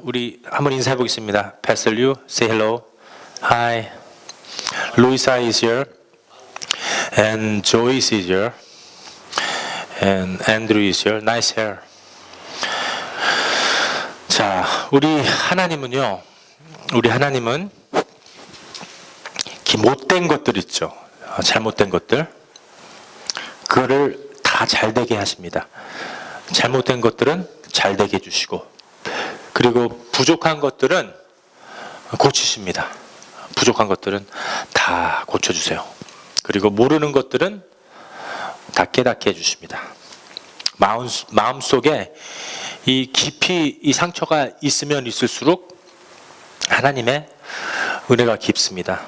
우리 한번 인사해 보겠습니다. Pastor Liu, say hello. Hi. Luisa is here. And Joyce is here. And Andrew is here. Nice hair. 자, 우리 하나님은 못된 것들 있죠. 잘못된 것들. 그거를 다 잘되게 하십니다. 잘못된 것들은 잘되게 해주시고, 그리고 부족한 것들은 고치십니다. 부족한 것들은 다 고쳐주세요. 그리고 모르는 것들은 다 깨닫게 해주십니다. 마음속에 이 깊이 이 상처가 있으면 있을수록 하나님의 은혜가 깊습니다.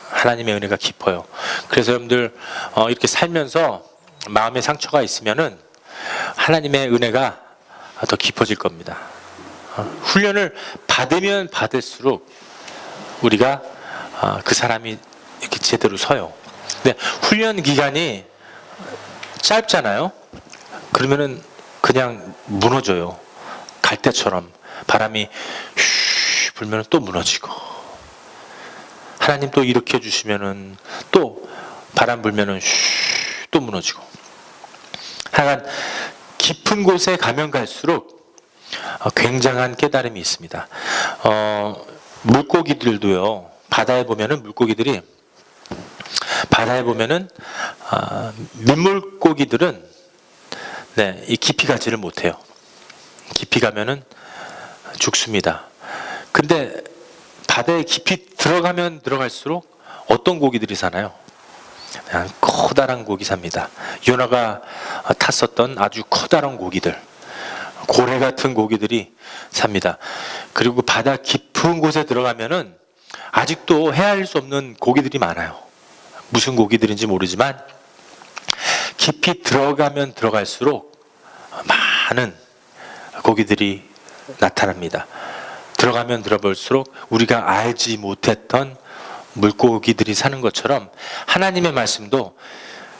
하나님의 은혜가 깊어요. 그래서 여러분들 이렇게 살면서 마음에 상처가 있으면은 하나님의 은혜가 더 깊어질 겁니다. 훈련을 받으면 받을수록 우리가 그 사람이 이렇게 제대로 서요. 근데 훈련 기간이 짧잖아요. 그러면은 그냥 무너져요. 갈대처럼 바람이 휘 불면 또 무너지고, 하나님 또 일으켜 주시면은 또 바람 불면은 휘 또 무너지고. 하여간 깊은 곳에 가면 갈수록 굉장한 깨달음이 있습니다. 물고기들도요. 바다에 보면은 물고기들이 민물고기들은 이 깊이 가지를 못해요. 깊이 가면은 죽습니다. 근데 바다에 깊이 들어가면 들어갈수록 어떤 고기들이 사나요? 그냥 커다란 고기 삽니다. 요나가 탔었던 아주 커다란 고기들, 고래 같은 고기들이 삽니다. 그리고 바다 깊은 곳에 들어가면은 아직도 헤아릴 수 없는 고기들이 많아요. 무슨 고기들인지 모르지만 깊이 들어가면 들어갈수록 많은 고기들이 나타납니다. 들어가면 들어볼수록 우리가 알지 못했던 물고기들이 사는 것처럼 하나님의 말씀도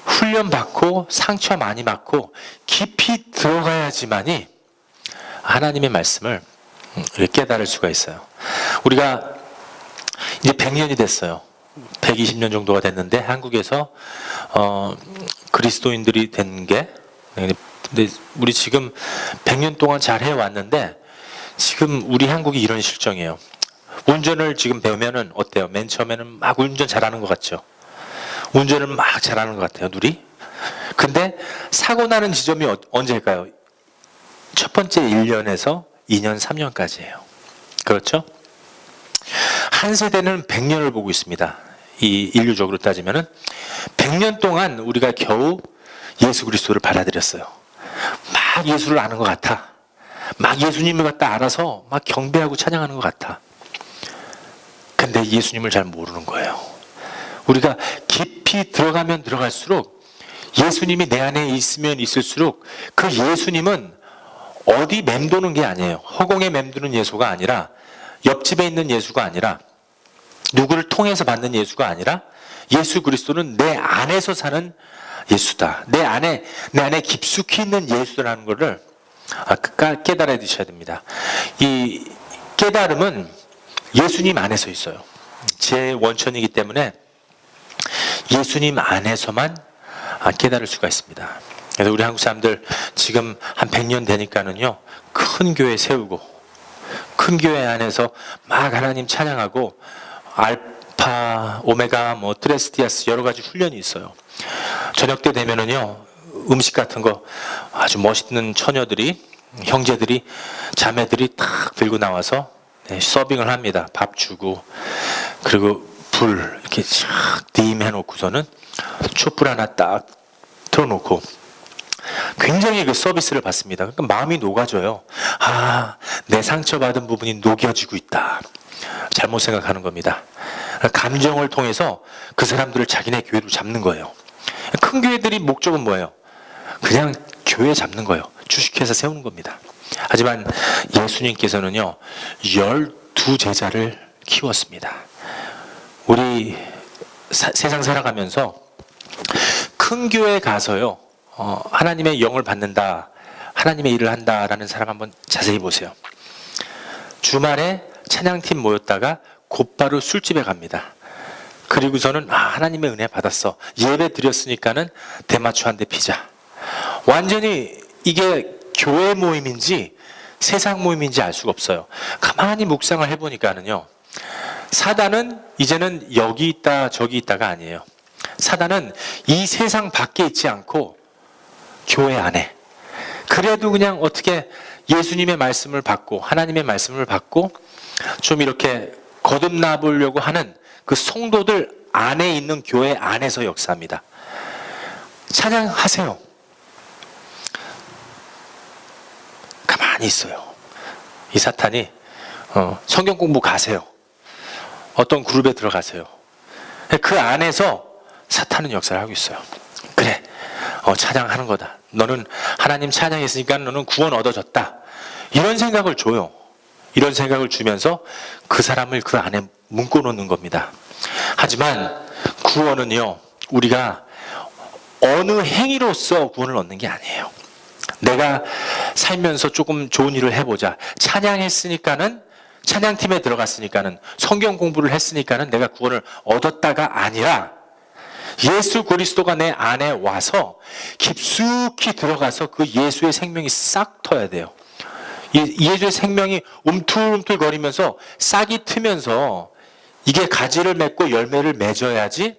훈련받고 상처 많이 받고 깊이 들어가야지만이 하나님의 말씀을 깨달을 수가 있어요. 우리가 이제 100년이 됐어요. 120년 정도가 됐는데 한국에서 그리스도인들이 된 게, 근데 우리 지금 100년 동안 잘 해왔는데 지금 우리 한국이 이런 실정이에요. 운전을 지금 배우면은 어때요? 맨 처음에는 막 운전 잘하는 것 같죠? 운전을 막 잘하는 것 같아요, 누리? 근데 사고 나는 지점이 언제일까요? 첫 번째 1년에서 2년, 3년까지예요. 그렇죠? 한 세대는 100년을 보고 있습니다. 이 인류적으로 따지면은 100년 동안 우리가 겨우 예수 그리스도를 받아들였어요. 막 예수를 아는 것 같아. 막 예수님을 갖다 알아서 막 경배하고 찬양하는 것 같아. 근데 예수님을 잘 모르는 거예요. 우리가 깊이 들어가면 들어갈수록 예수님이 내 안에 있으면 있을수록 그 예수님은 어디 맴도는 게 아니에요. 허공에 맴도는 예수가 아니라, 옆집에 있는 예수가 아니라, 누구를 통해서 받는 예수가 아니라, 예수 그리스도는 내 안에서 사는 예수다. 내 안에 깊숙이 있는 예수라는 것을 깨달아 주셔야 됩니다. 이 깨달음은 예수님 안에서 있어요. 제 원천이기 때문에 예수님 안에서만 깨달을 수가 있습니다. 그래서 우리 한국 사람들 지금 한 100년 되니까는요, 큰 교회 세우고 큰 교회 안에서 막 하나님 찬양하고 알파, 오메가, 트레스티아스 여러 가지 훈련이 있어요. 저녁 때 되면은요, 음식 같은 거 아주 멋있는 처녀들이, 형제들이, 자매들이 탁 들고 나와서 서빙을 합니다. 밥 주고, 그리고 불 이렇게 쫙 딤해 놓고서는 촛불 하나 딱 틀어놓고 굉장히 그 서비스를 받습니다. 그러니까 마음이 녹아져요. 내 상처받은 부분이 녹여지고 있다. 잘못 생각하는 겁니다. 감정을 통해서 그 사람들을 자기네 교회로 잡는 거예요. 큰 교회들이 목적은 뭐예요? 그냥 교회 잡는 거예요. 주식회사 세우는 겁니다. 하지만 예수님께서는요, 12제자를 키웠습니다. 우리 세상 살아가면서 큰 교회에 가서요, 하나님의 영을 받는다, 하나님의 일을 한다라는 사람 한번 자세히 보세요. 주말에 찬양팀 모였다가 곧바로 술집에 갑니다. 그리고서는 하나님의 은혜 받았어. 예배 드렸으니까는 대마초 한 대 피자. 완전히 이게 교회 모임인지 세상 모임인지 알 수가 없어요. 가만히 묵상을 해보니까는요. 사단은 이제는 여기 있다 저기 있다가 아니에요. 사단은 이 세상 밖에 있지 않고 교회 안에. 그래도 그냥 어떻게 예수님의 말씀을 받고 하나님의 말씀을 받고 좀 이렇게 거듭나 보려고 하는 그 성도들 안에 있는 교회 안에서 역사합니다. 찬양하세요. 가만히 있어요. 이 사탄이 성경 공부 가세요. 어떤 그룹에 들어가세요. 그 안에서 사탄은 역사를 하고 있어요. 그래, 찬양하는 거다. 너는 하나님 찬양했으니까 너는 구원 얻어졌다. 이런 생각을 줘요. 이런 생각을 주면서 그 사람을 그 안에 묶어놓는 겁니다. 하지만 구원은요, 우리가 어느 행위로서 구원을 얻는 게 아니에요. 내가 살면서 조금 좋은 일을 해보자. 찬양했으니까는, 찬양팀에 들어갔으니까는, 성경 공부를 했으니까는 내가 구원을 얻었다가 아니라 예수 그리스도가 내 안에 와서 깊숙이 들어가서 그 예수의 생명이 싹 터야 돼요. 예수의 생명이 움틀움틀 거리면서 싹이 트면서 이게 가지를 맺고 열매를 맺어야지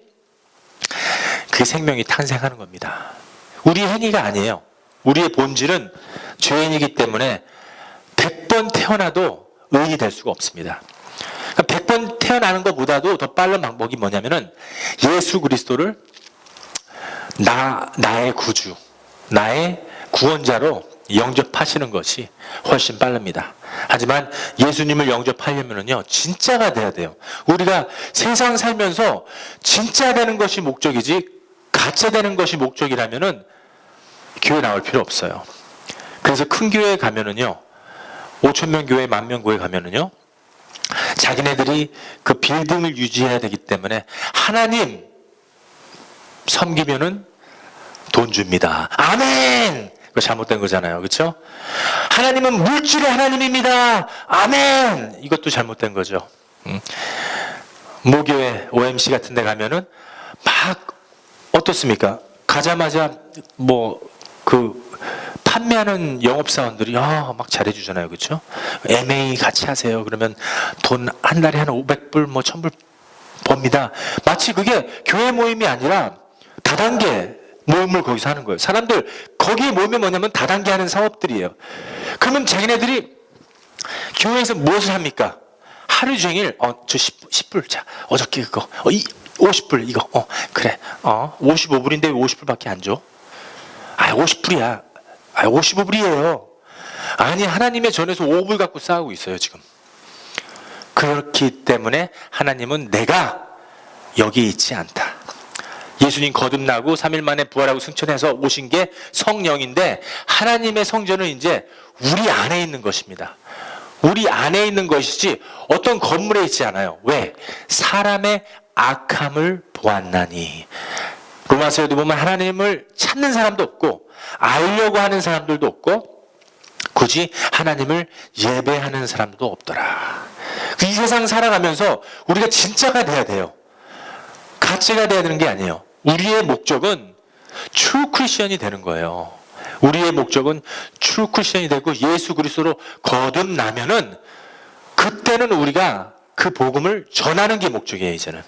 그 생명이 탄생하는 겁니다. 우리의 행위가 아니에요. 우리의 본질은 죄인이기 때문에 100번 태어나도 의인이 될 수가 없습니다. 100번 태어나는 것보다도 더 빠른 방법이 뭐냐면은 예수 그리스도를 나의 구주, 나의 구원자로 영접하시는 것이 훨씬 빠릅니다. 하지만 예수님을 영접하려면은요, 진짜가 돼야 돼요. 우리가 세상 살면서 진짜 되는 것이 목적이지 가짜 되는 것이 목적이라면은 교회 나올 필요 없어요. 그래서 큰 교회에 가면은요, 5,000명 교회, 10,000명 교회 가면은요, 자기네들이 그 빌딩을 유지해야 되기 때문에 하나님 섬기면은 돈 줍니다. 아멘! 그거 잘못된 거잖아요. 그렇죠? 하나님은 물질의 하나님입니다. 아멘! 이것도 잘못된 거죠. 모교회, OMC 같은 데 가면은 막 어떻습니까? 가자마자 판매하는 영업사원들이 막 잘해주잖아요. 그렇죠? MA 같이 하세요. 그러면 돈 한 달에 한 500불, 1000불 법니다. 마치 그게 교회 모임이 아니라 다단계 모임을 거기서 하는 거예요. 사람들 거기에 모이면 뭐냐면 다단계 하는 사업들이에요. 그러면 자기네들이 교회에서 무엇을 합니까? 하루 종일 저 10불 자 어저께 그거 50불 이거 그래 55불인데 왜 50불밖에 안 줘? 50불이야. 55불이에요. 아니 하나님의 전에서 5불 갖고 싸우고 있어요 지금. 그렇기 때문에 하나님은 내가 여기 있지 않다. 예수님 거듭나고 3일 만에 부활하고 승천해서 오신 게 성령인데 하나님의 성전은 이제 우리 안에 있는 것입니다. 우리 안에 있는 것이지 어떤 건물에 있지 않아요. 왜? 사람의 악함을 보았나니. 로마서에도 보면 하나님을 찾는 사람도 없고 알려고 하는 사람들도 없고 굳이 하나님을 예배하는 사람도 없더라. 이 세상 살아가면서 우리가 진짜가 돼야 돼요. 가짜가 돼야 되는 게 아니에요. 우리의 목적은 true 크리스천이 되는 거예요. 우리의 목적은 true 크리스천이 되고 예수 그리스도로 거듭나면은 그때는 우리가 그 복음을 전하는 게 목적이에요. 이제는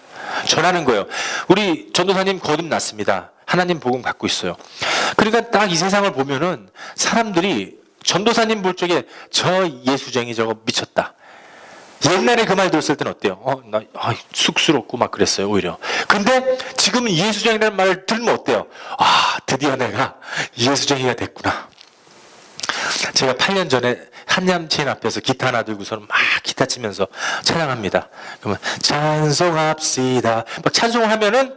전하는 거예요. 우리 전도사님 거듭났습니다. 하나님 복음 갖고 있어요. 그러니까 딱 이 세상을 보면은 사람들이 전도사님 볼 적에 저 예수쟁이 저거 미쳤다. 옛날에 그 말 들었을 때는 어때요? 나 쑥스럽고 막 그랬어요, 오히려. 근데 지금은 예수쟁이라는 말을 들으면 어때요? 드디어 내가 예수쟁이가 됐구나. 제가 8년 전에 한남친 앞에서 기타 하나 들고서는 막 기타 치면서 찬양합니다. 그러면 찬송합시다. 막 찬송을 하면은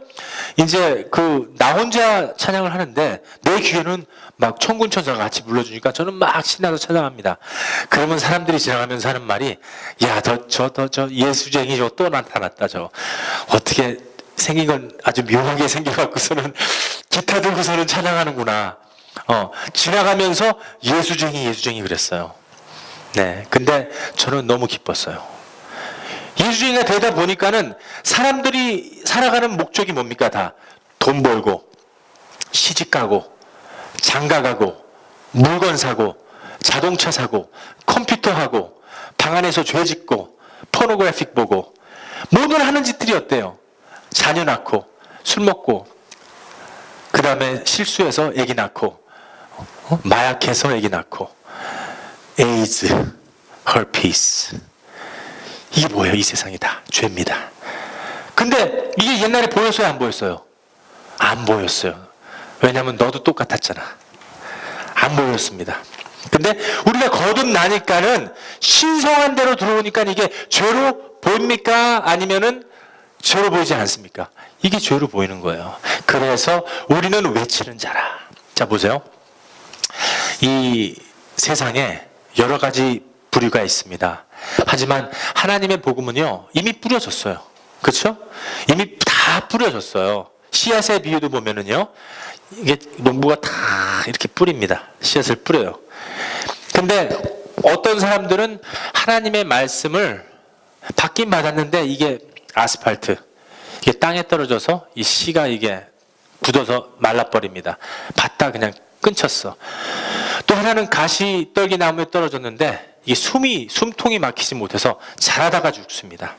이제 나 혼자 찬양을 하는데 내 귀에는 막 천군 천사가 같이 불러주니까 저는 막 신나서 찬양합니다. 그러면 사람들이 지나가면서 하는 말이 저 예수쟁이 저 또 나타났다. 저 어떻게 생긴 건 아주 묘하게 생겨갖고서는 기타 들고서는 찬양하는구나. 지나가면서 예수쟁이 그랬어요. 네, 근데 저는 너무 기뻤어요. 예수님이 되다 보니까는 사람들이 살아가는 목적이 뭡니까? 다 돈 벌고, 시집 가고, 장가 가고, 물건 사고, 자동차 사고, 컴퓨터 하고, 방 안에서 죄 짓고, 포노그래픽 보고, 모든 하는 짓들이 어때요? 자녀 낳고, 술 먹고, 그 다음에 실수해서 애기 낳고, 마약해서 애기 낳고, 에이즈, herpes. 이게 뭐예요? 이 세상이 다 죄입니다. 근데 이게 옛날에 보였어요? 안 보였어요? 안 보였어요. 왜냐하면 너도 똑같았잖아. 안 보였습니다. 근데 우리가 거듭나니까는 신성한 대로 들어오니까 이게 죄로 보입니까? 아니면은 죄로 보이지 않습니까? 이게 죄로 보이는 거예요. 그래서 우리는 외치는 자라. 자, 보세요. 이 세상에 여러 가지 부류가 있습니다. 하지만 하나님의 복음은요, 이미 뿌려졌어요. 그렇죠? 이미 다 뿌려졌어요. 씨앗의 비유도 보면은요, 이게 농부가 다 이렇게 뿌립니다. 씨앗을 뿌려요. 근데 어떤 사람들은 하나님의 말씀을 받긴 받았는데 이게 아스팔트, 이게 땅에 떨어져서 이 씨가 이게 굳어서 말라버립니다. 받다 그냥 끊쳤어. 또 하나는 가시 떨기 나무에 떨어졌는데 이게 숨통이 막히지 못해서 자라다가 죽습니다.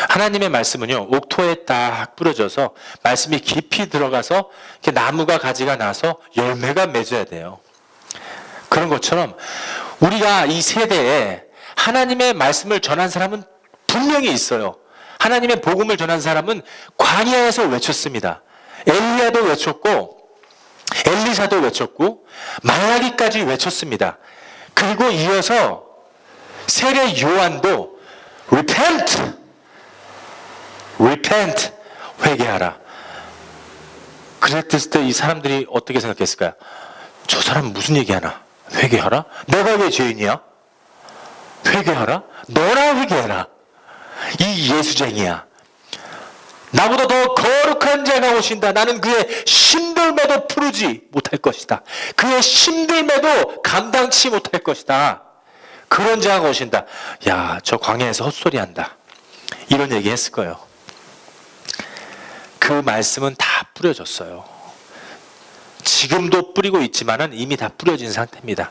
하나님의 말씀은요, 옥토에 딱 뿌려져서 말씀이 깊이 들어가서 이렇게 나무가 가지가 나서 열매가 맺어야 돼요. 그런 것처럼 우리가 이 세대에 하나님의 말씀을 전한 사람은 분명히 있어요. 하나님의 복음을 전한 사람은 광야에서 외쳤습니다. 엘리야도 외쳤고 엘리사도 외쳤고 말라기까지 외쳤습니다. 그리고 이어서 세례 요한도 repent, 회개하라. 그랬을 때 이 사람들이 어떻게 생각했을까요? 저 사람 무슨 얘기하나? 회개하라? 내가 왜 죄인이야? 회개하라? 너나 회개하라. 이 예수쟁이야. 나보다 더 거룩한 자가 오신다. 나는 그의 신들매도 푸르지 못할 것이다. 그의 신들매도 감당치 못할 것이다. 그런 자가 오신다. 야, 저 광야에서 헛소리한다. 이런 얘기 했을 거예요. 그 말씀은 다 뿌려졌어요. 지금도 뿌리고 있지만은 이미 다 뿌려진 상태입니다.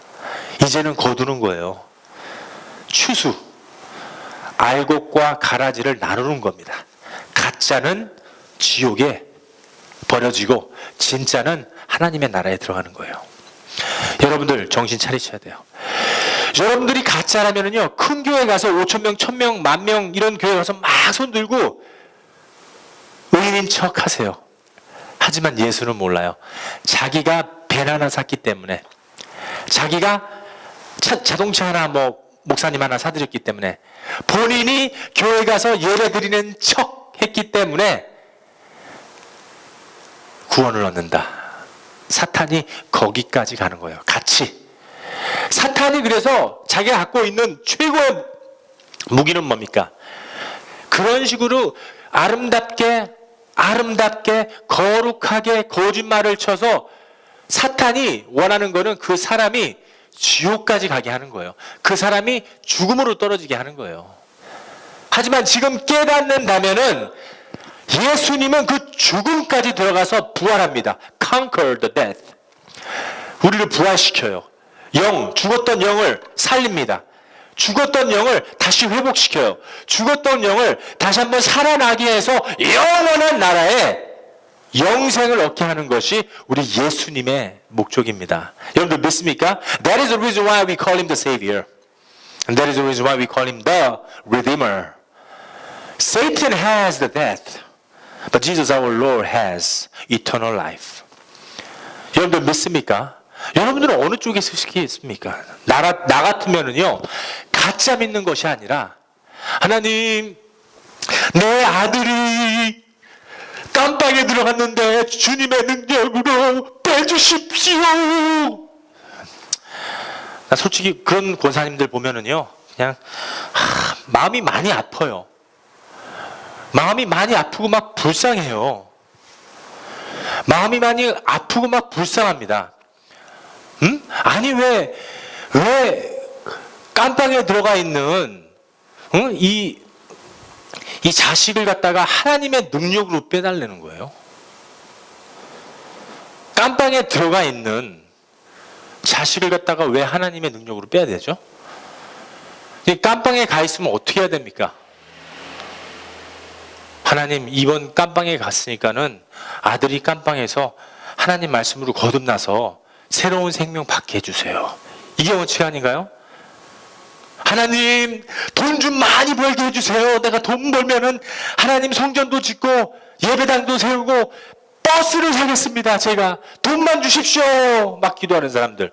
이제는 거두는 거예요. 추수, 알곡과 가라지를 나누는 겁니다. 가짜는 지옥에 버려지고 진짜는 하나님의 나라에 들어가는 거예요. 여러분들 정신 차리셔야 돼요. 여러분들이 가짜라면은요, 큰 교회 가서 5,000명, 1,000명, 10,000명 이런 교회 가서 막 손 들고 의인인 척 하세요. 하지만 예수는 몰라요. 자기가 벤 하나 샀기 때문에, 자기가 자동차 하나 목사님 하나 사드렸기 때문에, 본인이 교회 가서 예배 드리는 척 했기 때문에 구원을 얻는다. 사탄이 거기까지 가는 거예요. 같이. 사탄이 그래서 자기가 갖고 있는 최고의 무기는 뭡니까? 그런 식으로 아름답게 거룩하게 거짓말을 쳐서 사탄이 원하는 거는 그 사람이 지옥까지 가게 하는 거예요. 그 사람이 죽음으로 떨어지게 하는 거예요. 하지만 지금 깨닫는다면은 예수님은 그 죽음까지 들어가서 부활합니다. Conquer the death. 우리를 부활시켜요. 죽었던 영을 살립니다. 죽었던 영을 다시 회복시켜요. 죽었던 영을 다시 한번 살아나게 해서 영원한 나라에 영생을 얻게 하는 것이 우리 예수님의 목적입니다. 여러분들 믿습니까? That is the reason why we call him the Savior. And that is the reason why we call him the Redeemer. Satan has the death, but Jesus our Lord has eternal life. 여러분들 믿습니까? 여러분들은 어느 쪽에 서시겠습니까? 나 같으면은요, 가짜 믿는 것이 아니라, 하나님, 내 아들이 깜빵에 들어갔는데 주님의 능력으로 빼주십시오. 나 솔직히 그런 권사님들 보면은요, 그냥 마음이 많이 아파요. 마음이 많이 아프고 막 불쌍해요. 마음이 많이 아프고 막 불쌍합니다. 아니 왜 깜빵에 들어가 있는 이 자식을 갖다가 하나님의 능력으로 빼달라는 거예요. 깜빵에 들어가 있는 자식을 갖다가 왜 하나님의 능력으로 빼야 되죠? 이 깜빵에 가 있으면 어떻게 해야 됩니까? 하나님, 이번 깜빵에 갔으니까는 아들이 깜빵에서 하나님 말씀으로 거듭나서 새로운 생명 받게 해주세요. 이게 원칙 아닌가요? 하나님, 돈 좀 많이 벌게 해주세요. 내가 돈 벌면은 하나님 성전도 짓고 예배당도 세우고 버스를 사겠습니다. 제가 돈만 주십시오. 막 기도하는 사람들,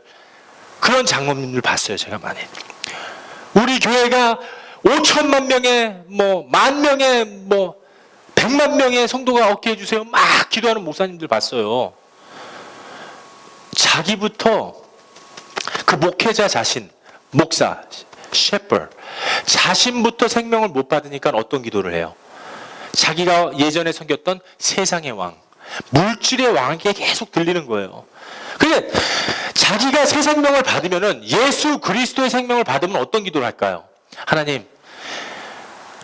그런 장로님들 봤어요. 제가 많이. 우리 교회가 5천만 명의 10,000명의 100만 명의 성도가 얻게 해주세요. 막 기도하는 목사님들 봤어요. 자기부터, 그 목회자 자신, 목사, 셰퍼 자신부터 생명을 못 받으니까 어떤 기도를 해요? 자기가 예전에 섬겼던 세상의 왕, 물질의 왕에게 계속 들리는 거예요. 근데 자기가 새 생명을 받으면은, 예수 그리스도의 생명을 받으면 어떤 기도를 할까요? 하나님,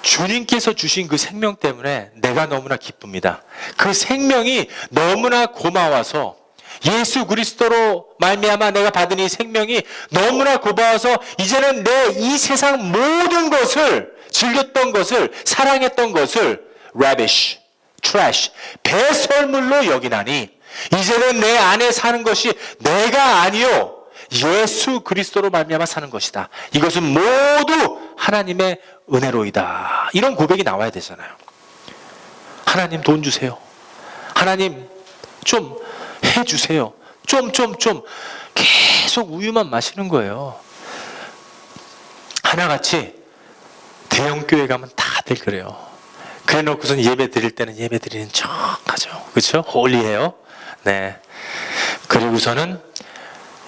주님께서 주신 그 생명 때문에 내가 너무나 기쁩니다. 그 생명이 너무나 고마워서, 예수 그리스도로 말미암아 내가 받은 이 생명이 너무나 고마워서 이제는 내 이 세상 모든 것을, 즐겼던 것을, 사랑했던 것을 rubbish, trash, 배설물로 여기나니 이제는 내 안에 사는 것이 내가 아니요 예수 그리스도로 말미암아 사는 것이다. 이것은 모두 하나님의 은혜로이다. 이런 고백이 나와야 되잖아요. 하나님 돈 주세요. 하나님 좀 해주세요. 좀 계속 우유만 마시는 거예요. 하나같이 대형교회 가면 다들 그래요. 그래 놓고선 예배 드릴 때는 예배 드리는 척 하죠. 그렇죠? 홀리해요. 네. 그리고서는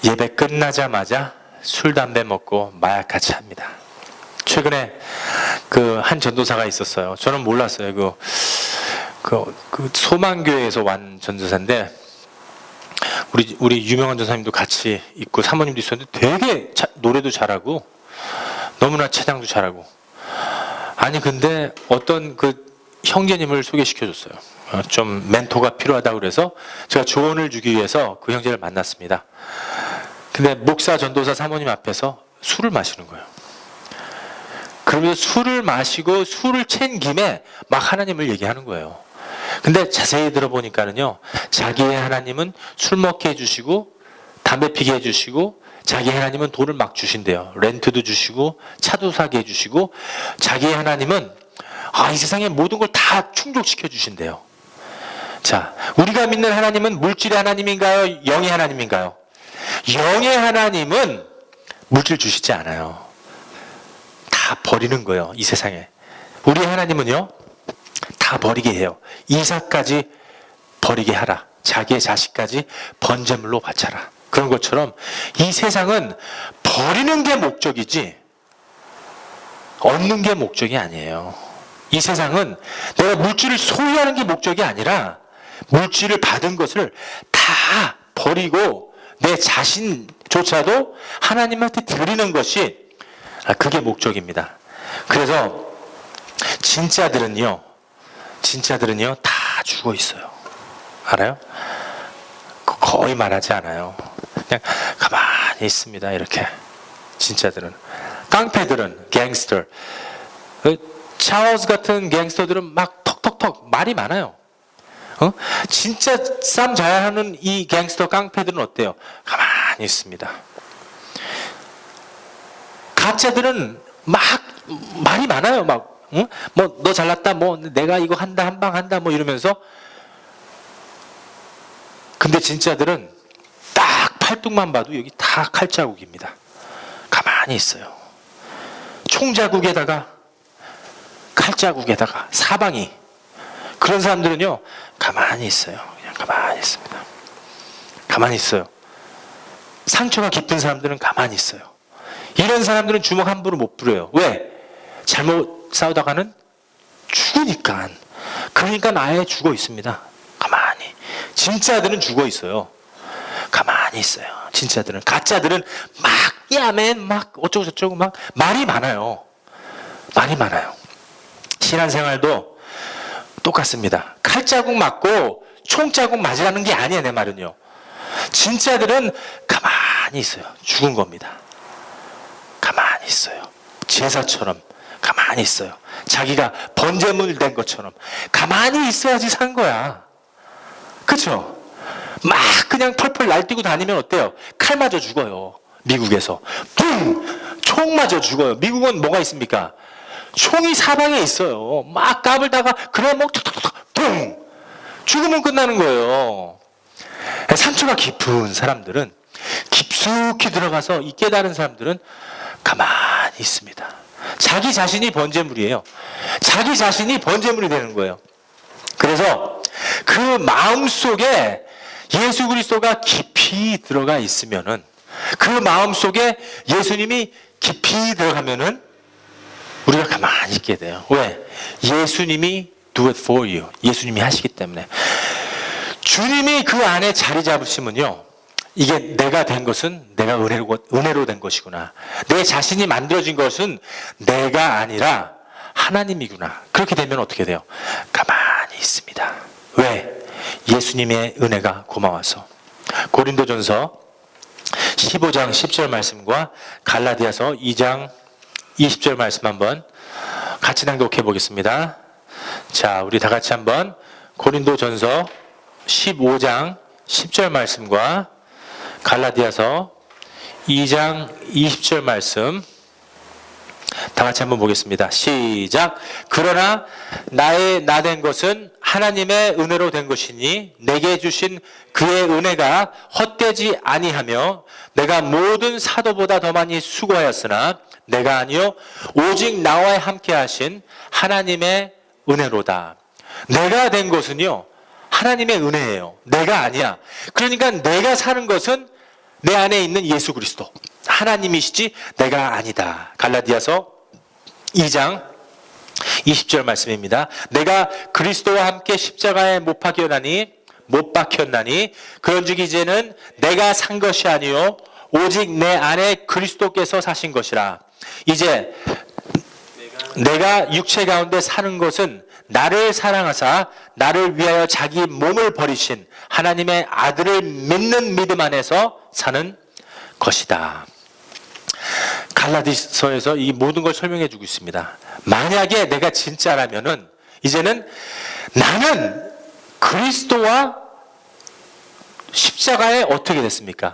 예배 끝나자마자 술, 담배 먹고 마약 같이 합니다. 최근에 그 한 전도사가 있었어요. 저는 몰랐어요. 그 소망교회에서 완 전도사인데, 우리 유명한 전사님도 같이 있고 사모님도 있었는데 되게 노래도 잘하고 너무나 찬양도 잘하고. 아니 근데 어떤 그 형제님을 소개시켜줬어요. 좀 멘토가 필요하다고 그래서 제가 조언을 주기 위해서 그 형제를 만났습니다. 근데 목사, 전도사, 사모님 앞에서 술을 마시는 거예요. 그러면서 술을 마시고 술을 챈 김에 막 하나님을 얘기하는 거예요. 근데 자세히 들어보니까는요, 자기의 하나님은 술 먹게 해주시고 담배 피게 해주시고, 자기 하나님은 돈을 막 주신대요. 렌트도 주시고 차도 사게 해주시고, 자기의 하나님은 이 세상의 모든 걸 다 충족시켜 주신대요. 자, 우리가 믿는 하나님은 물질의 하나님인가요? 영의 하나님인가요? 영의 하나님은 물질 주시지 않아요. 다 버리는 거예요, 이 세상에. 우리 하나님은요, 다 버리게 해요. 이삭까지 버리게 하라. 자기의 자식까지 번제물로 바쳐라. 그런 것처럼 이 세상은 버리는 게 목적이지 얻는 게 목적이 아니에요. 이 세상은 내가 물질을 소유하는 게 목적이 아니라 물질을 받은 것을 다 버리고 내 자신조차도 하나님한테 드리는 것이, 그게 목적입니다. 그래서 진짜들은요 다 죽어 있어요. 알아요? 거의 말하지 않아요. 그냥 가만히 있습니다. 이렇게. 진짜들은. 깡패들은, 갱스터, 찰스 같은 갱스터들은 막 턱턱턱 말이 많아요. 진짜 쌈 잘하는 이 갱스터 깡패들은 어때요? 가만히 있습니다. 가짜들은 막 말이 많아요. 막 너 잘났다, 내가 이거 한다, 한방 한다, 이러면서. 근데 진짜들은 딱 팔뚝만 봐도 여기 다 칼자국입니다. 가만히 있어요. 총자국에다가 칼자국에다가 사방이. 그런 사람들은요 가만히 있어요. 그냥 가만히 있습니다. 가만히 있어요. 상처가 깊은 사람들은 가만히 있어요. 이런 사람들은 주먹 함부로 못 부려요. 왜? 잘못 싸우다가는 죽으니까. 그러니까 아예 죽어 있습니다. 가만히. 진짜들은 죽어 있어요. 가만히 있어요. 진짜들은. 가짜들은 막 야맨 막 어쩌고 저쩌고 막 말이 많아요. 말이 많아요. 신앙생활도 똑같습니다. 칼자국 맞고 총자국 맞으라는 게 아니에요. 내 말은요. 진짜들은 가만히 있어요. 죽은 겁니다. 가만히 있어요. 제사처럼 가만히 있어요. 자기가 번제물 된 것처럼 가만히 있어야지 산 거야. 그렇죠? 막 그냥 펄펄 날뛰고 다니면 어때요? 칼 맞아 죽어요. 미국에서 뿡! 총 맞아 죽어요. 미국은 뭐가 있습니까? 총이 사방에 있어요. 막 까불다가 그래 뭐 툭툭툭 뿡! 죽으면 끝나는 거예요. 상처가 깊은 사람들은 깊숙이 들어가서 이 깨달은 사람들은 가만히 있습니다. 자기 자신이 번제물이에요. 자기 자신이 번제물이 되는 거예요. 그래서 그 마음 속에 예수 그리스도가 깊이 들어가 있으면은, 그 마음 속에 예수님이 깊이 들어가면은 우리가 가만히 있게 돼요. 왜? 예수님이 do it for you. 예수님이 하시기 때문에. 주님이 그 안에 자리 잡으시면요, 이게 내가 된 것은 내가 은혜로 된 것이구나. 내 자신이 만들어진 것은 내가 아니라 하나님이구나. 그렇게 되면 어떻게 돼요? 가만히 있습니다. 왜? 예수님의 은혜가 고마워서. 고린도전서 15장 10절 말씀과 갈라디아서 2장 20절 말씀 한번 같이 낭독해 보겠습니다. 자, 우리 다 같이 한번 고린도전서 15장 10절 말씀과 갈라디아서 2장 20절 말씀 다 같이 한번 보겠습니다. 시작. 그러나 나의 나 된 것은 하나님의 은혜로 된 것이니 내게 주신 그의 은혜가 헛되지 아니하며 내가 모든 사도보다 더 많이 수고하였으나 내가 아니요 오직 나와 함께 하신 하나님의 은혜로다. 내가 된 것은요 하나님의 은혜예요. 내가 아니야. 그러니까 내가 사는 것은 내 안에 있는 예수 그리스도 하나님이시지 내가 아니다. 갈라디아서 2장 20절 말씀입니다. 내가 그리스도와 함께 십자가에 못 박혔나니 그런즉 이제는 내가 산 것이 아니요 오직 내 안에 그리스도께서 사신 것이라. 이제 내가 육체 가운데 사는 것은 나를 사랑하사 나를 위하여 자기 몸을 버리신 하나님의 아들을 믿는 믿음 안에서 사는 것이다. 갈라디아서에서 이 모든 걸 설명해 주고 있습니다. 만약에 내가 진짜라면은 이제는 나는 그리스도와 십자가에 어떻게 됐습니까?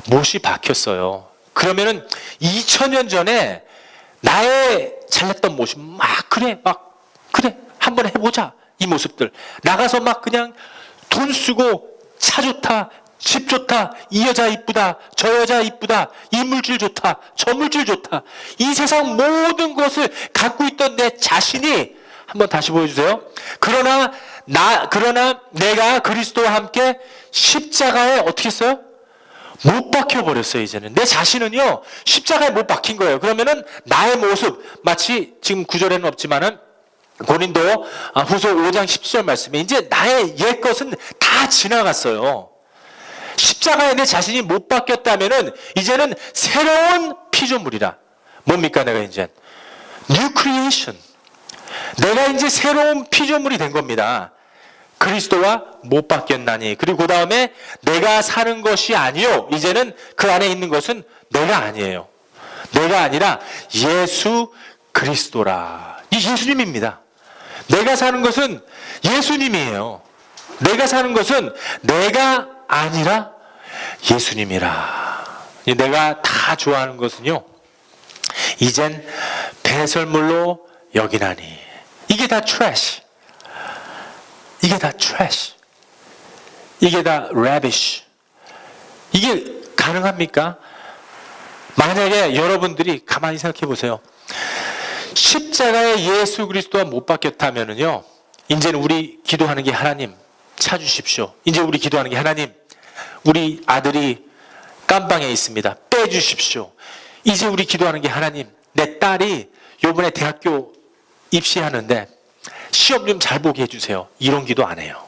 못이 박혔어요. 그러면은 2000년 전에 나의 잘났던 모습 막 그래 한번 해보자. 이 모습들 나가서 막 그냥 돈 쓰고 차 좋다 집 좋다 이 여자 이쁘다 저 여자 이쁘다 이 물질 좋다 저 물질 좋다 이 세상 모든 것을 갖고 있던 내 자신이 한번 다시 보여주세요. 그러나 내가 그리스도와 함께 십자가에 어떻게 했어요? 못 박혀버렸어요. 이제는 내 자신은요 십자가에 못 박힌 거예요. 그러면은 나의 모습 마치 지금 구절에는 없지만은 고린도 후서 5장 10절 말씀에 이제 나의 옛 것은 다 지나갔어요. 십자가에 내 자신이 못 박혔다면은 이제는 새로운 피조물이라. 뭡니까 내가 이제 New Creation. 내가 이제 새로운 피조물이 된 겁니다. 그리스도와 못 바뀌었나니. 그리고 그 다음에 내가 사는 것이 아니요. 이제는 그 안에 있는 것은 내가 아니에요. 내가 아니라 예수 그리스도라. 이 예수님입니다. 내가 사는 것은 예수님이에요. 내가 사는 것은 내가 아니라 예수님이라. 내가 다 좋아하는 것은요. 이젠 배설물로 여기나니. 이게 다 트래시. 이게 다 트래시. 이게 다 rubbish. 이게 가능합니까? 만약에 여러분들이 가만히 생각해 보세요. 십자가에 예수 그리스도와 못 박혔다면은요. 이제는 우리 기도하는 게 하나님 찾으십시오. 이제 우리 기도하는 게 하나님 우리 아들이 깜방에 있습니다. 빼주십시오. 이제 우리 기도하는 게 하나님 내 딸이 요번에 대학교 입시하는데 시험 좀 잘 보게 해주세요. 이런 기도 안 해요.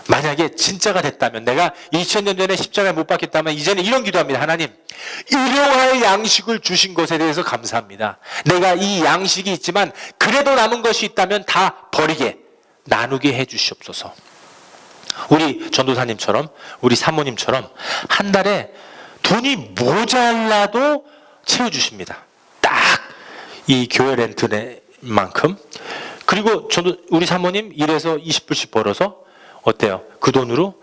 만약에 진짜가 됐다면, 내가 2000년 전에 십자가에 못 박혔다면 이제는 이런 기도합니다. 하나님, 일용할 양식을 주신 것에 대해서 감사합니다. 내가 이 양식이 있지만 그래도 남은 것이 있다면 다 버리게, 나누게 해 주시옵소서. 우리 전도사님처럼, 우리 사모님처럼 한 달에 돈이 모자라도 채워주십니다. 딱 이 교회 렌트만큼. 그리고 우리 사모님 일해서 20불씩 벌어서 어때요? 그 돈으로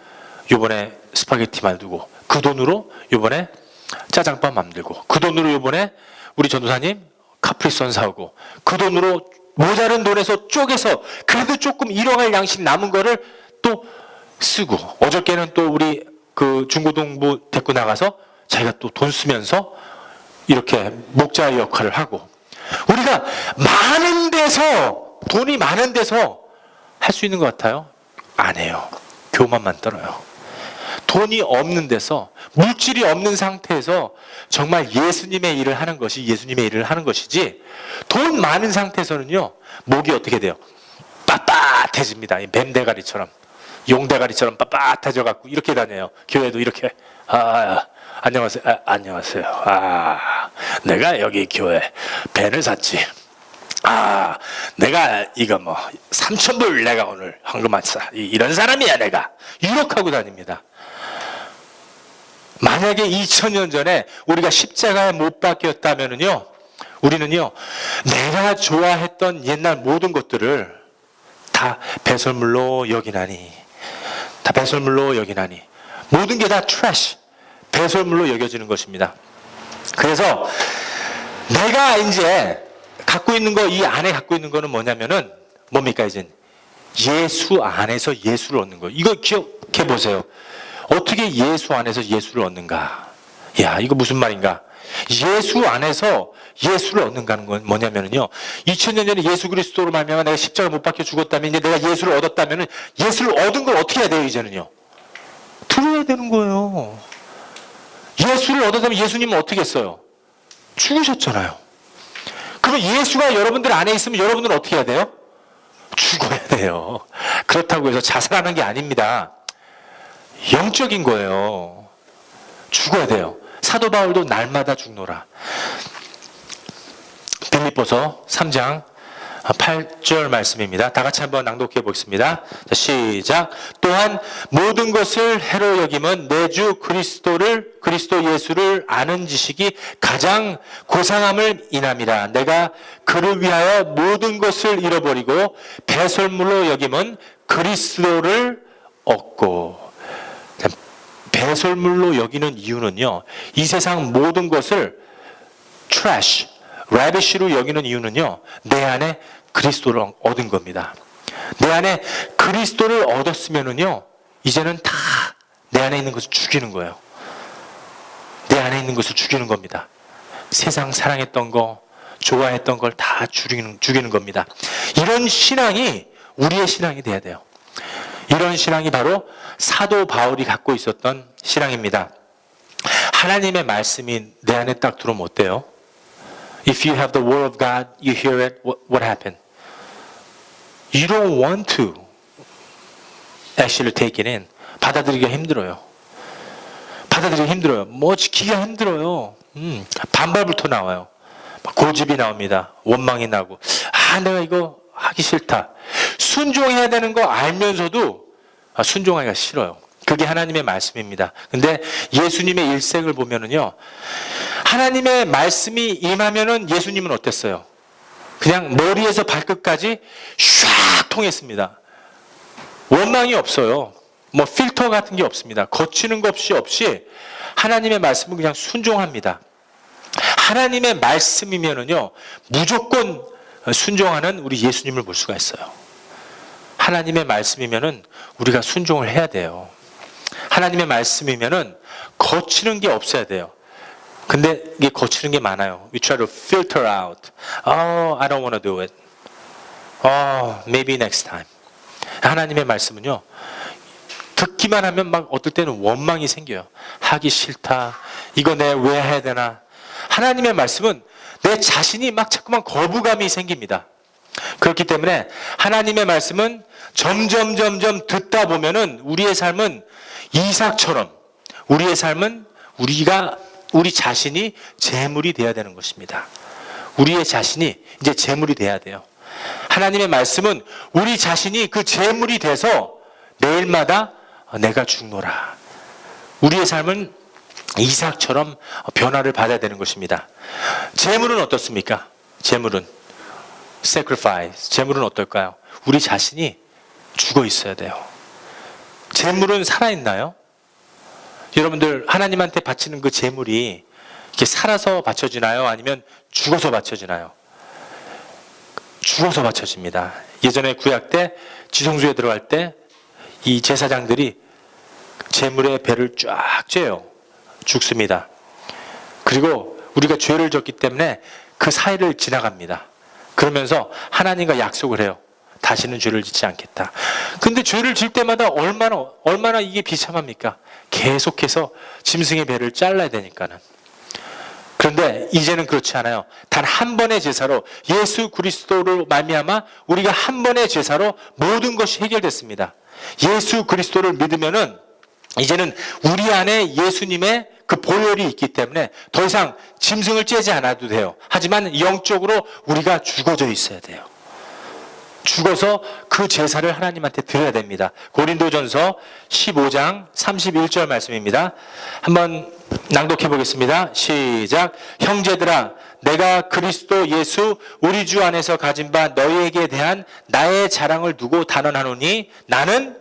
요번에 스파게티 만들고, 그 돈으로 요번에 짜장밥 만들고, 그 돈으로 요번에 우리 전도사님 카프리선 사오고, 그 돈으로 모자른 돈에서 쪼개서 그래도 조금 일용할 양식 남은 거를 또 쓰고, 어저께는 또 우리 그 중고등부 데리고 나가서 자기가 또 돈 쓰면서 이렇게 목자 역할을 하고, 우리가 많은 데서, 돈이 많은 데서 할 수 있는 것 같아요? 안 해요. 교만만 떨어요. 돈이 없는 데서, 물질이 없는 상태에서 정말 예수님의 일을 하는 것이 예수님의 일을 하는 것이지, 돈 많은 상태에서는요, 목이 어떻게 돼요? 빳빳해집니다. 뱀대가리처럼, 용대가리처럼 빳빳해져갖고 이렇게 다녀요. 교회도 이렇게. 안녕하세요. 안녕하세요. 내가 여기 교회 밴을 샀지. 내가 이거 3,000불 내가 오늘 헌금했어. 이런 사람이야 내가. 유혹하고 다닙니다. 만약에 2000년 전에 우리가 십자가에 못 박혔다면은요, 우리는요, 내가 좋아했던 옛날 모든 것들을 다 배설물로 여기나니, 다 배설물로 여기나니, 모든 게 다 트래쉬, 배설물로 여겨지는 것입니다. 그래서 내가 이제 갖고 있는 거, 이 안에 갖고 있는 거는 뭐냐면은 뭡니까? 이제 예수 안에서 예수를 얻는 거예요. 이거 기억해 보세요. 어떻게 예수 안에서 예수를 얻는가? 야, 이거 무슨 말인가? 예수 안에서 예수를 얻는다는 건 뭐냐면요, 2000년 전에 예수 그리스도로 말미암아 내가 십자가 못 박혀 죽었다면, 이제 내가 예수를 얻었다면은, 예수를 얻은 걸 어떻게 해야 돼요? 이제는요, 들어야 되는 거예요. 예수를 얻었다면 예수님은 어떻게 했어요? 죽으셨잖아요. 그럼 예수가 여러분들 안에 있으면 여러분들은 어떻게 해야 돼요? 죽어야 돼요. 그렇다고 해서 자살하는 게 아닙니다. 영적인 거예요. 죽어야 돼요. 사도 바울도 날마다 죽노라. 빌립보서 3장 8절 말씀입니다. 다 같이 한번 낭독해 보겠습니다. 자, 시작. 또한 모든 것을 해로 여김은 내 주 그리스도 예수를 아는 지식이 가장 고상함을 인함이라. 내가 그를 위하여 모든 것을 잃어버리고 배설물로 여김은 그리스도를 얻고. 배설물로 여기는 이유는요, 이 세상 모든 것을 trash, ravish로 여기는 이유는요, 내 안에 그리스도를 얻은 겁니다. 내 안에 그리스도를 얻었으면은요, 이제는 다 내 안에 있는 것을 죽이는 거예요. 내 안에 있는 것을 죽이는 겁니다. 세상 사랑했던 거, 좋아했던 걸 다 죽이는 겁니다. 이런 신앙이 우리의 신앙이 돼야 돼요. 이런 신앙이 바로 사도 바울이 갖고 있었던 신앙입니다. 하나님의 말씀이 내 안에 딱 들어오면 어때요? If you have the word of God, you hear it, what happened? You don't want to actually take it in. 받아들이기가 힘들어요. 받아들이기 힘들어요. 뭐 지키기가 힘들어요. 반발부터 나와요. 고집이 나옵니다. 원망이 나고, 내가 이거 하기 싫다. 순종해야 되는 거 알면서도 순종하기가 싫어요. 그게 하나님의 말씀입니다. 근데 예수님의 일생을 보면은요, 하나님의 말씀이 임하면은 예수님은 어땠어요? 그냥 머리에서 발끝까지 샥 통했습니다. 원망이 없어요. 뭐 필터 같은 게 없습니다. 거치는 것 없이 하나님의 말씀은 그냥 순종합니다. 하나님의 말씀이면은요, 무조건 순종하는 우리 예수님을 볼 수가 있어요. 하나님의 말씀이면은 우리가 순종을 해야 돼요. 하나님의 말씀이면은 거치는 게 없어야 돼요. 근데 이게 거치는 게 많아요. We try to filter out. I don't want to do it. Maybe next time. 하나님의 말씀은요, 듣기만 하면 막 어떨 때는 원망이 생겨요. 하기 싫다. 이거 내가 왜 해야 되나. 하나님의 말씀은 내 자신이 막 자꾸만 거부감이 생깁니다. 그렇기 때문에 하나님의 말씀은 점점 듣다 보면은 우리의 삶은 이삭처럼 우리의 삶은 우리 자신이 재물이 되어야 되는 것입니다. 우리의 자신이 이제 재물이 돼야 돼요. 하나님의 말씀은 우리 자신이 그 재물이 돼서 매일마다 내가 죽노라. 우리의 삶은 이삭처럼 변화를 받아야 되는 것입니다. 재물은 어떻습니까? 재물은 sacrifice. 재물은 어떨까요? 우리 자신이 죽어 있어야 돼요. 재물은 살아있나요? 여러분들 하나님한테 바치는 그 재물이 이렇게 살아서 바쳐지나요? 아니면 죽어서 바쳐지나요? 죽어서 바쳐집니다. 예전에 구약 때 지성소에 들어갈 때 이 제사장들이 재물의 배를 쫙 쬐요. 죽습니다. 그리고 우리가 죄를 졌기 때문에 그 사이를 지나갑니다. 그러면서 하나님과 약속을 해요. 다시는 죄를 짓지 않겠다. 근데 죄를 질 때마다 얼마나 이게 비참합니까? 계속해서 짐승의 배를 잘라야 되니까는. 그런데 이제는 그렇지 않아요. 단 한 번의 제사로 예수 그리스도로 말미암아 우리가 한 번의 제사로 모든 것이 해결됐습니다. 예수 그리스도를 믿으면은 이제는 우리 안에 예수님의 그 보혈이 있기 때문에 더 이상 짐승을 째지 않아도 돼요. 하지만 영적으로 우리가 죽어져 있어야 돼요. 죽어서 그 제사를 하나님한테 드려야 됩니다. 고린도전서 15장 31절 말씀입니다. 한번 낭독해 보겠습니다. 시작. 형제들아, 내가 그리스도 예수 우리 주 안에서 가진 바 너희에게 대한 나의 자랑을 두고 단언하노니 나는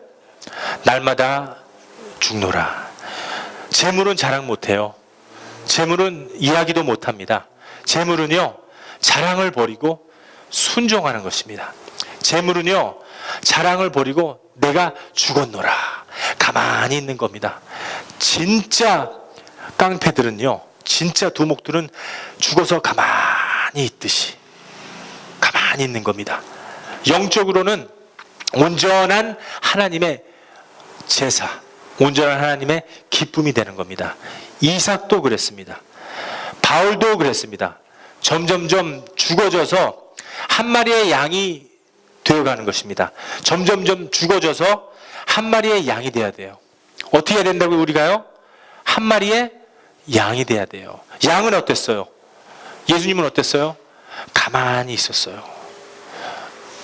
날마다 죽노라. 재물은 자랑 못해요. 재물은 이야기도 못합니다. 재물은요, 자랑을 버리고 순종하는 것입니다. 재물은요, 자랑을 버리고 내가 죽었노라. 가만히 있는 겁니다. 진짜 깡패들은요, 진짜 두목들은 죽어서 가만히 있듯이 가만히 있는 겁니다. 영적으로는 온전한 하나님의 제사, 온전한 하나님의 기쁨이 되는 겁니다. 이삭도 그랬습니다. 바울도 그랬습니다. 점점점 죽어져서 한 마리의 양이 되어가는 것입니다. 점점점 죽어져서 한 마리의 양이 돼야 돼요. 어떻게 해야 된다고요, 우리가요? 한 마리의 양이 돼야 돼요. 양은 어땠어요? 예수님은 어땠어요? 가만히 있었어요.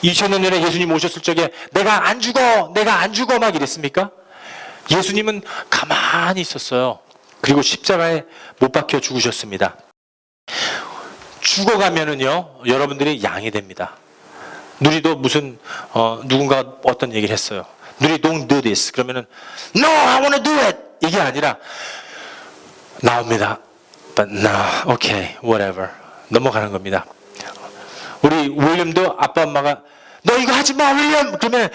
2000년 전에 예수님 오셨을 적에 내가 안 죽어 막 이랬습니까? 예수님은 가만히 있었어요. 그리고 십자가에 못 박혀 죽으셨습니다. 죽어가면은요, 여러분들이 양이 됩니다. 누리도 무슨 누군가 어떤 얘기를 했어요. 누리 don't do this. 그러면은 no, I want to do it. 이게 아니라 나옵니다. But no, okay, whatever. 넘어가는 겁니다. 우리 윌리엄도 아빠 엄마가 너 이거 하지 마 윌리엄. 그러면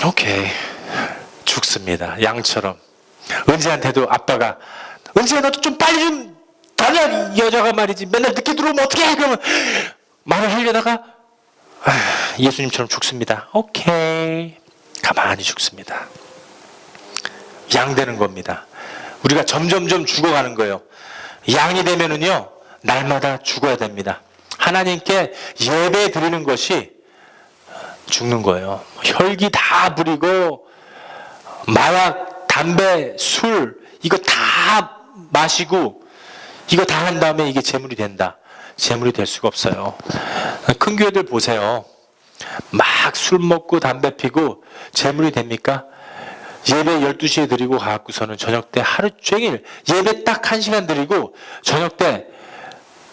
오케이 죽습니다. 양처럼. 은지한테도 아빠가 은지야 너도 좀 빨리 좀 달려. 여자가 말이지 맨날 늦게 들어오면 어떡해. 그러면 말을 하려다가 예수님처럼 죽습니다. 오케이. 가만히 죽습니다. 양 되는 겁니다. 우리가 점점점 죽어가는 거예요. 양이 되면은요, 날마다 죽어야 됩니다. 하나님께 예배 드리는 것이 죽는 거예요. 혈기 다 부리고 마약, 담배, 술 이거 다 마시고 이거 다 한 다음에 이게 재물이 된다. 재물이 될 수가 없어요. 큰 교회들 보세요. 막 술 먹고 담배 피고 재물이 됩니까? 예배 12시에 드리고 가갖고서는 저녁 때 하루 종일 예배 딱 1시간 드리고 저녁 때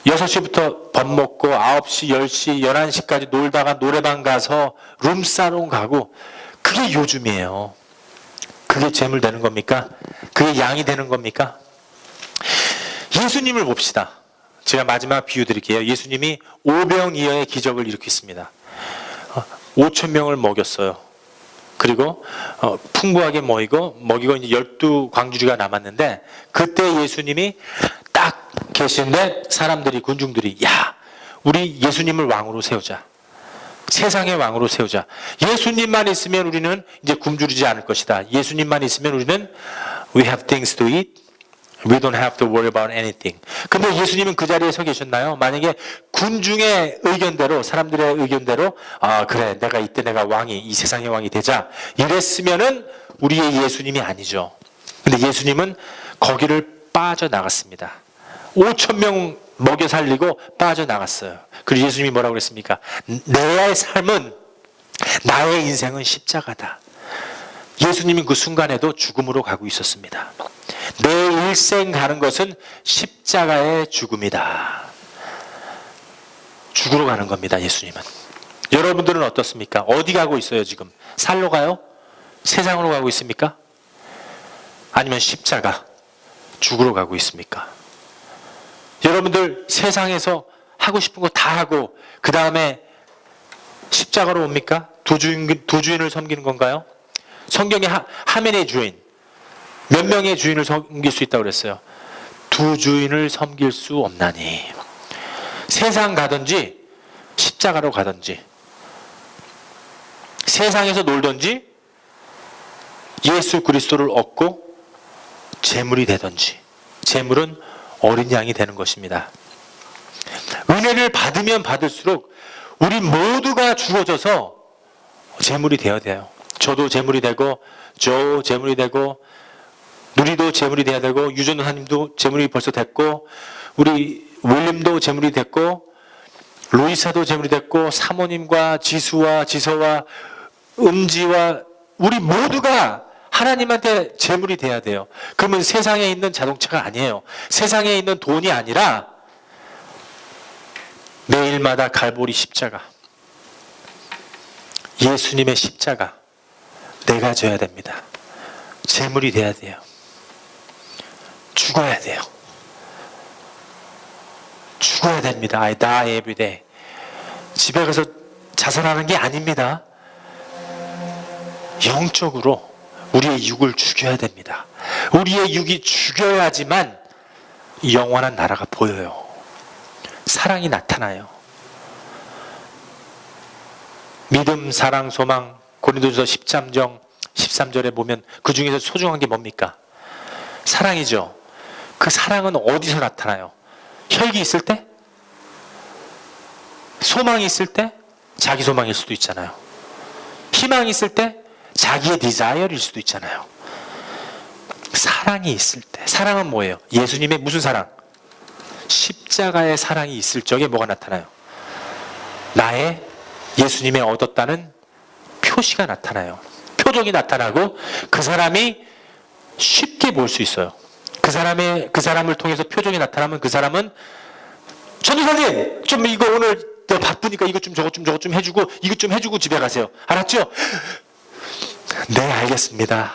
6시부터 밥 먹고 9시, 10시, 11시까지 놀다가 노래방 가서 룸사롱 가고 그게 요즘이에요. 그게 재물 되는 겁니까? 그게 양이 되는 겁니까? 예수님을 봅시다. 제가 마지막 비유 드릴게요. 예수님이 오병이어의 기적을 일으켰습니다. 5,000명을 먹였어요. 그리고 풍부하게 먹이고 이제 12광주리가 남았는데 그때 예수님이 딱 계시는데 사람들이 군중들이 야 우리 예수님을 왕으로 세우자. 세상의 왕으로 세우자. 예수님만 있으면 우리는 이제 굶주리지 않을 것이다. 예수님만 있으면 우리는 we have things to eat, We don't have to worry about anything. 근데 예수님은 그 자리에 서 계셨나요? 만약에 군중의 의견대로, 사람들의 의견대로, 아, 그래, 내가 이때 내가 왕이, 이 세상의 왕이 되자. 이랬으면은 우리의 예수님이 아니죠. 근데 예수님은 거기를 빠져나갔습니다. 5천 명 먹여 살리고 빠져나갔어요. 그리고 예수님이 뭐라고 그랬습니까? 내 삶은, 나의 인생은 십자가다. 예수님은 그 순간에도 죽음으로 가고 있었습니다. 내 일생 가는 것은 십자가의 죽음이다. 죽으러 가는 겁니다, 예수님은. 여러분들은 어떻습니까? 어디 가고 있어요, 지금? 살로 가요? 세상으로 가고 있습니까? 아니면 십자가, 죽으러 가고 있습니까? 여러분들 세상에서 하고 싶은 거 다 하고 그 다음에 십자가로 옵니까? 도주인을 섬기는 건가요? 성경에 하멜의 주인, 몇 명의 주인을 섬길 수 있다고 그랬어요? 두 주인을 섬길 수 없나니. 세상 가든지 십자가로 가든지, 세상에서 놀든지 예수 그리스도를 얻고 재물이 되든지. 재물은 어린 양이 되는 것입니다. 은혜를 받으면 받을수록 우리 모두가 주어져서 재물이 되어야 돼요. 저도 재물이 되고, 저 재물이 되고, 누리도 재물이 돼야 되고, 유전사님도 재물이 벌써 됐고, 우리 윌림도 재물이 됐고, 로이사도 재물이 됐고, 사모님과 지수와 지서와 은지와 우리 모두가 하나님한테 재물이 돼야 돼요. 그러면 세상에 있는 자동차가 아니에요. 세상에 있는 돈이 아니라 매일마다 갈보리 십자가, 예수님의 십자가 내가 져야 됩니다. 재물이 돼야 돼요. 죽어야 돼요. 죽어야 됩니다. I die every day. 집에 가서 자살하는 게 아닙니다. 영적으로 우리의 육을 죽여야 됩니다. 우리의 육이 죽여야지만 영원한 나라가 보여요. 사랑이 나타나요. 믿음, 사랑, 소망, 고린도전서 10장 13절에 보면 그 중에서 소중한 게 뭡니까? 사랑이죠. 그 사랑은 어디서 나타나요? 혈기 있을 때? 소망이 있을 때? 자기 소망일 수도 있잖아요. 희망이 있을 때? 자기의 디자이어일 수도 있잖아요. 사랑이 있을 때. 사랑은 뭐예요? 예수님의 무슨 사랑? 십자가의 사랑이 있을 적에 뭐가 나타나요? 나의 예수님의 얻었다는 표시가 나타나요. 표정이 나타나고 그 사람이 쉽게 볼 수 있어요. 그 사람을 통해서 표정이 나타나면 그 사람은 전도사님 좀 이거 오늘 바쁘니까 이것 좀 저것 좀 해주고 이것 좀 해주고 집에 가세요. 알았죠? 네, 알겠습니다.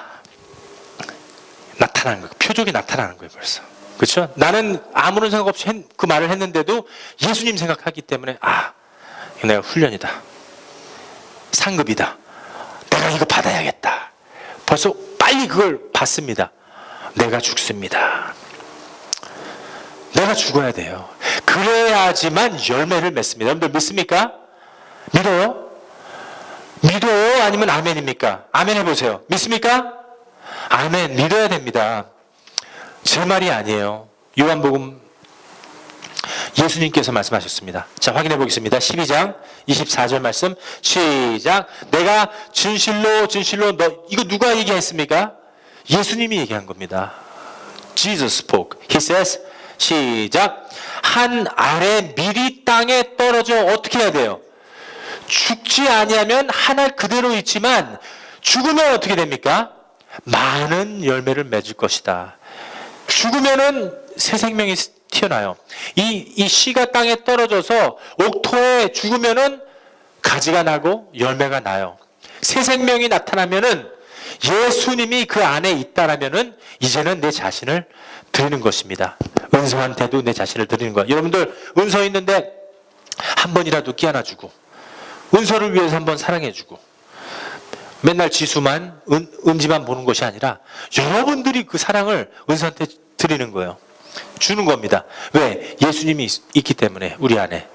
나타나는 거예요. 표정이 나타나는 거예요, 벌써. 그렇죠? 나는 아무런 생각 없이 그 말을 했는데도 예수님 생각하기 때문에 이거 내가 훈련이다. 상급이다. 내가 이거 받아야겠다. 벌써 빨리 그걸 받습니다. 내가 죽습니다. 내가 죽어야 돼요. 그래야지만 열매를 맺습니다. 여러분들 믿습니까? 믿어요? 믿어요? 아니면 아멘입니까? 아멘 해보세요. 믿습니까? 아멘. 믿어야 됩니다. 제 말이 아니에요. 요한복음 예수님께서 말씀하셨습니다. 자, 확인해 보겠습니다. 12장 24절 말씀 시작. 내가 진실로 이거 누가 얘기했습니까? 예수님이 얘기한 겁니다. Jesus spoke. He says 시작. 한 알에 미리 땅에 떨어져 어떻게 해야 돼요? 죽지 아니하면 한 알 그대로 있지만 죽으면 어떻게 됩니까? 많은 열매를 맺을 것이다. 죽으면은 새 생명이 튀어나요. 이 씨가 땅에 떨어져서 옥토에 죽으면은 가지가 나고 열매가 나요. 새 생명이 나타나면은 예수님이 그 안에 있다라면은 이제는 내 자신을 드리는 것입니다. 은서한테도 내 자신을 드리는 거야. 여러분들 은서 있는데 한 번이라도 끼안아주고 은서를 위해서 한번 사랑해주고 맨날 지수만 은지만 보는 것이 아니라 여러분들이 그 사랑을 은서한테 드리는 거예요. 주는 겁니다. 왜? 예수님이 있기 때문에 우리 안에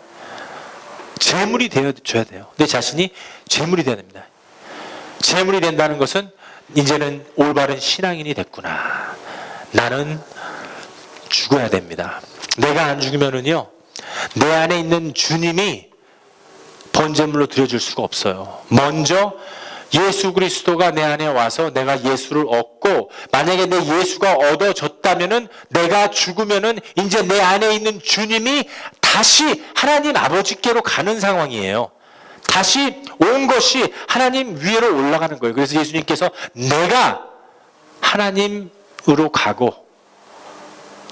재물이 되어줘야 돼요. 내 자신이 재물이 되어야 됩니다. 재물이 된다는 것은 이제는 올바른 신앙인이 됐구나. 나는 죽어야 됩니다. 내가 안 죽으면은요, 내 안에 있는 주님이 번제물로 드려줄 수가 없어요. 먼저 예수 그리스도가 내 안에 와서 내가 예수를 얻고, 만약에 내 예수가 얻어졌다면은, 내가 죽으면은 이제 내 안에 있는 주님이 다시 하나님 아버지께로 가는 상황이에요. 다시 온 것이 하나님 위로 올라가는 거예요. 그래서 예수님께서 내가 하나님으로 가고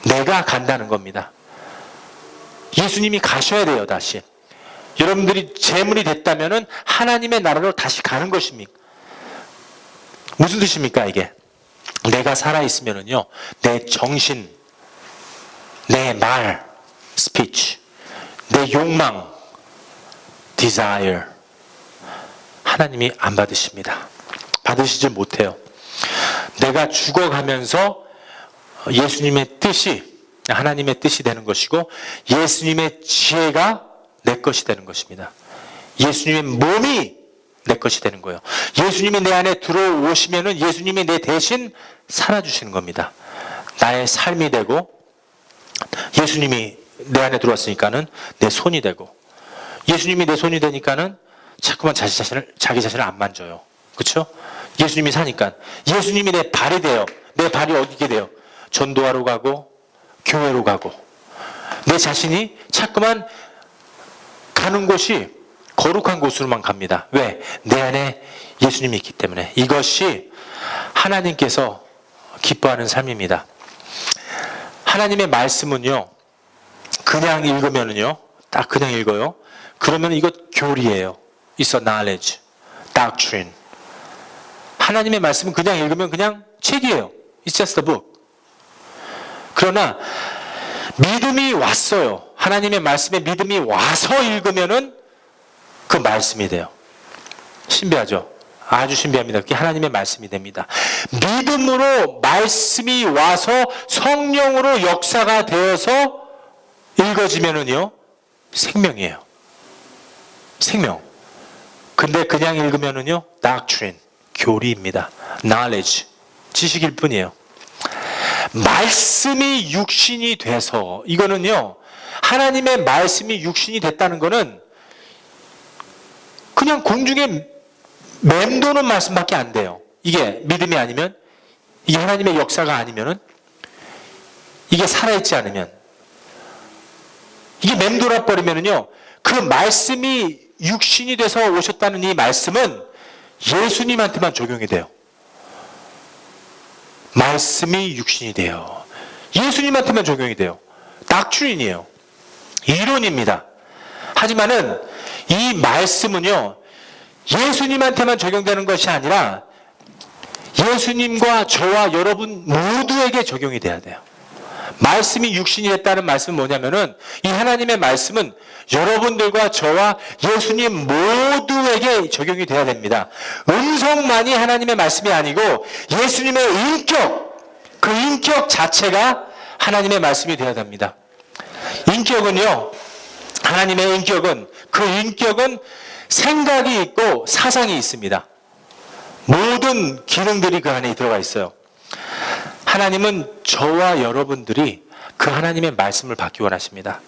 내가 간다는 겁니다. 예수님이 가셔야 돼요, 다시. 여러분들이 재물이 됐다면은 하나님의 나라로 다시 가는 것입니까? 무슨 뜻입니까, 이게? 내가 살아있으면은요, 내 정신, 내 말, speech, 내 욕망, desire, 하나님이 안 받으십니다. 받으시지 못해요. 내가 죽어가면서 예수님의 뜻이 하나님의 뜻이 되는 것이고, 예수님의 지혜가 내 것이 되는 것입니다. 예수님의 몸이 내 것이 되는 거예요. 예수님이 내 안에 들어오시면은 예수님이 내 대신 살아주시는 겁니다. 나의 삶이 되고, 예수님이 내 안에 들어왔으니까는 내 손이 되고, 예수님이 내 손이 되니까는 자꾸만 자기 자신을 안 만져요. 그렇죠? 예수님이 사니까. 예수님이 내 발이 돼요. 내 발이 어디게 돼요? 전도하러 가고 교회로 가고. 내 자신이 자꾸만 가는 곳이 거룩한 곳으로만 갑니다. 왜? 내 안에 예수님이 있기 때문에. 이것이 하나님께서 기뻐하는 삶입니다. 하나님의 말씀은요, 그냥 읽으면은요, 딱 그냥 읽어요. 그러면 이거 교리예요. It's a knowledge, doctrine. 하나님의 말씀은 그냥 읽으면 그냥 책이에요. It's just a book. 그러나 믿음이 왔어요. 하나님의 말씀에 믿음이 와서 읽으면은 그 말씀이 돼요. 신비하죠? 아주 신비합니다. 그게 하나님의 말씀이 됩니다. 믿음으로 말씀이 와서 성령으로 역사가 되어서 읽어지면은요, 생명이에요. 생명. 근데 그냥 읽으면은요, doctrine, 교리입니다. knowledge, 지식일 뿐이에요. 말씀이 육신이 돼서, 이거는요, 하나님의 말씀이 육신이 됐다는 거는 그냥 공중에 맴도는 말씀밖에 안 돼요. 이게 믿음이 아니면, 이게 하나님의 역사가 아니면은, 이게 살아있지 않으면, 이게 맴돌아 버리면은요, 그 말씀이 육신이 돼서 오셨다는 이 말씀은 예수님한테만 적용이 돼요. 말씀이 육신이 돼요. 예수님한테만 적용이 돼요. 닥트린이에요. 이론입니다. 하지만은 이 말씀은요, 예수님한테만 적용되는 것이 아니라 예수님과 저와 여러분 모두에게 적용이 돼야 돼요. 말씀이 육신이 됐다는 말씀은 뭐냐면은, 이 하나님의 말씀은 여러분들과 저와 예수님 모두에게 적용이 돼야 됩니다. 음성만이 하나님의 말씀이 아니고 예수님의 인격, 그 인격 자체가 하나님의 말씀이 되어야 됩니다. 인격은요, 하나님의 인격은, 그 인격은 생각이 있고 사상이 있습니다. 모든 기능들이 그 안에 들어가 있어요. 하나님은 저와 여러분들이 그 하나님의 말씀을 받기 원하십니다.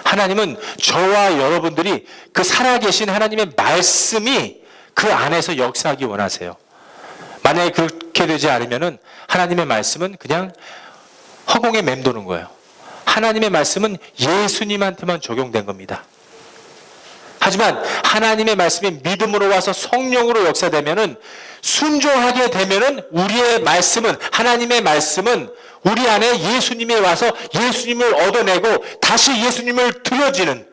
하나님은 저와 여러분들이 그 살아계신 하나님의 말씀이 그 안에서 역사하기 원하세요. 만약에 그렇게 되지 않으면은 하나님의 말씀은 그냥 허공에 맴도는 거예요. 하나님의 말씀은 예수님한테만 적용된 겁니다. 하지만 하나님의 말씀이 믿음으로 와서 성령으로 역사되면은, 순종하게 되면은 우리의 말씀은, 하나님의 말씀은 우리 안에 예수님이 와서 예수님을 얻어내고 다시 예수님을 드려지는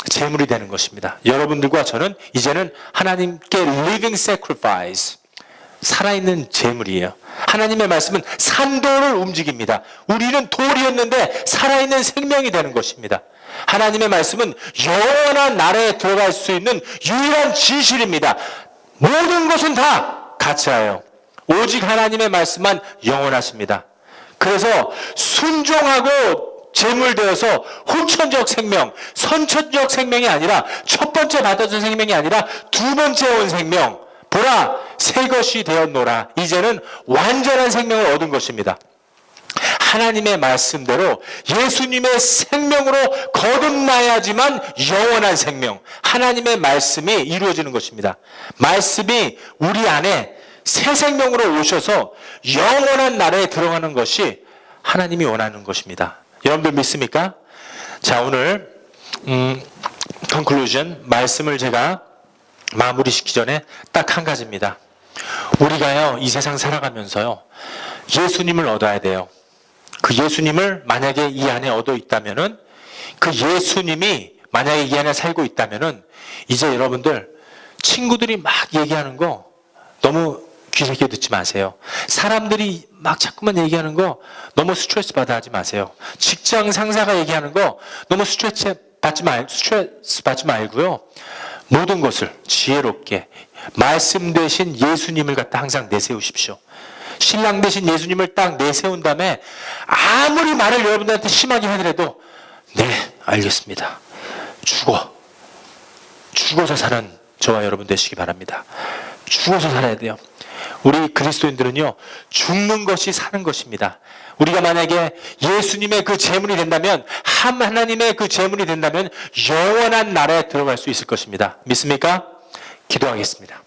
제물이 되는 것입니다. 여러분들과 저는 이제는 하나님께 living sacrifice, 살아있는 제물이에요. 하나님의 말씀은 산돌을 움직입니다. 우리는 돌이었는데 살아있는 생명이 되는 것입니다. 하나님의 말씀은 영원한 나라에 들어갈 수 있는 유일한 진실입니다. 모든 것은 다 가짜예요. 오직 하나님의 말씀만 영원하십니다. 그래서 순종하고 제물되어서 후천적 생명, 선천적 생명이 아니라, 첫 번째 받아준 생명이 아니라 두 번째 온 생명, 보라 새 것이 되었노라. 이제는 완전한 생명을 얻은 것입니다. 하나님의 말씀대로 예수님의 생명으로 거듭나야지만 영원한 생명, 하나님의 말씀이 이루어지는 것입니다. 말씀이 우리 안에 새 생명으로 오셔서 영원한 나라에 들어가는 것이 하나님이 원하는 것입니다. 여러분들 믿습니까? 자, 오늘 conclusion 말씀을 제가 마무리 짓기 전에 딱 한 가지입니다. 우리가요, 이 세상 살아가면서요, 예수님을 얻어야 돼요. 그 예수님을 만약에 이 안에 얻어 있다면은, 그 예수님이 만약에 이 안에 살고 있다면은, 이제 여러분들 친구들이 막 얘기하는 거 너무 귀 새겨 듣지 마세요. 사람들이 막 자꾸만 얘기하는 거 너무 스트레스 받아 하지 마세요. 직장 상사가 얘기하는 거 너무 스트레스 받지 말고요. 모든 것을 지혜롭게 말씀 되신 예수님을 갖다 항상 내세우십시오. 신랑 되신 예수님을 딱 내세운 다음에 아무리 말을 여러분들한테 심하게 하더라도 네, 알겠습니다. 죽어서 사는 저와 여러분 되시기 바랍니다. 죽어서 살아야 돼요. 우리 그리스도인들은요, 죽는 것이 사는 것입니다. 우리가 만약에 예수님의 그 제물이 된다면, 하나님의 그 제물이 된다면 영원한 나라에 들어갈 수 있을 것입니다. 믿습니까? 기도하겠습니다.